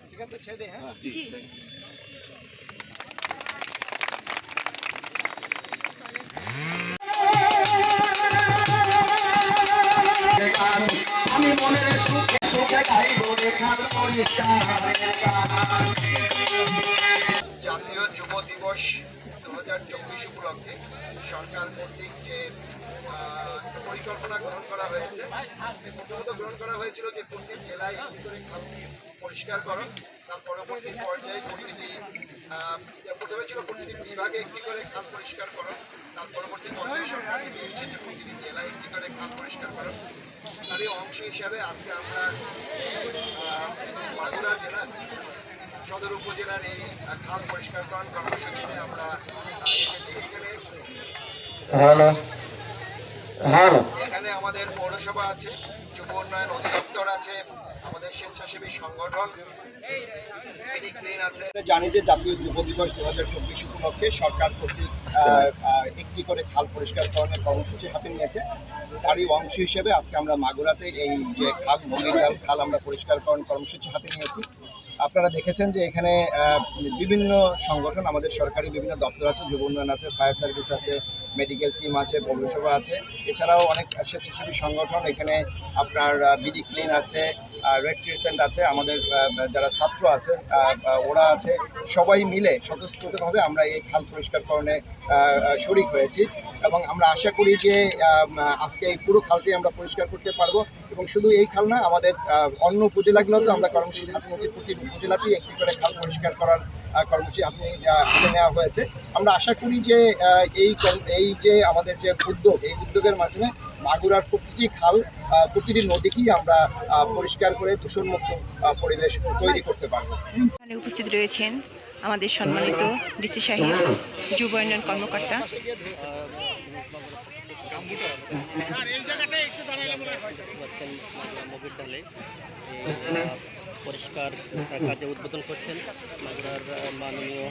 ঠিক আছে, ছেড়ে দে। হ্যাঁ, জি। আমি মনের সুখে সুখে গাইব রেখার জাতীয় যুব দিবস 2024 উপলক্ষে সরকার কর্তৃক যে পরিকল্পনা গ্রহণ করা হয়েছে, প্রথমত গ্রহণ করা হয়েছিল যে প্রতি জেলায় পরিষ্কারকরণ, তার পরবর্তী পর্যায়ে প্রথমে ছিল প্রতিটি বিভাগে একটি করে খাল পরিষ্কারকরণ, তার পরবর্তী পর্যায়ে সরকার দিয়েছে যে প্রতিটি জেলায় একটি করে খাল পরিষ্কারকরণ। তারই অংশ হিসাবে আজকে আমরা মাগুরা জেলার সদর উপজেলার এই খাল পরিষ্কারকরণ কর্মসূচিতে আমরা এসেছি। এখানে আমাদের পৌরসভা আছে, যুব উন্নয়ন অধিদপ্তর আছে, আমাদের স্বেচ্ছাসেবী সংগঠন আছে। জানি যে জাতীয় যুব দিবস 2024 উপলক্ষে সরকার কর্তৃক একটি করে খাল পরিষ্কারকরণের কর্মসূচি হাতে নিয়েছে। তারই অংশ হিসেবে আজকে আমরা মাগুরাতে এই যে খাল মনিরাল খাল আমরা পরিষ্কারকরণ কর্মসূচি হাতে নিয়েছি। আপনারা দেখেছেন যে এখানে বিভিন্ন সংগঠন, আমাদের সরকারি বিভিন্ন দপ্তর আছে, যুব উন্নয়ন আছে, ফায়ার সার্ভিস আছে, মেডিকেল টিম আছে, পৌরসভা আছে, এছাড়াও অনেক স্বেচ্ছাসেবী সংগঠন, এখানে আপনার বিডি ক্লিন আছে, রেড ক্রিসেন্ট আছে, আমাদের যারা ছাত্র আছে ওরা আছে, সবাই মিলে স্বতঃস্ফূর্তভাবে আমরা এই খাল পরিষ্কারকরণে শরিক হয়েছি এবং আমরা আশা করি যে আজকে এই পুরো খালটি আমরা পরিষ্কার করতে পারবো। এবং শুধু এই খাল না, আমাদের অন্য উপজেলাগুলোতেও আমরা কর্মসূচি হাতে নিয়েছি, প্রতি উপজেলাতেই একটি করে খাল পরিষ্কার করার কর্মসূচি হাতে নেওয়া হয়েছে। আমরা আশা করি যে এই যে আমাদের যে উদ্যোগ, এই উদ্যোগের মাধ্যমে মাগুরার প্রতিটি খাল, প্রতিটি নদীকেই আমরা পরিষ্কার করে দূষণমুক্ত পরিবেশ তৈরি করতে পারবো। এখানে উপস্থিত রয়েছেন আমাদের সম্মানিত ডিসি সাহেব, যুব উন্নয়ন কর্মকর্তা। পরিষ্কার কাজে উদ্বোধন করছেন মাগুরার মাননীয়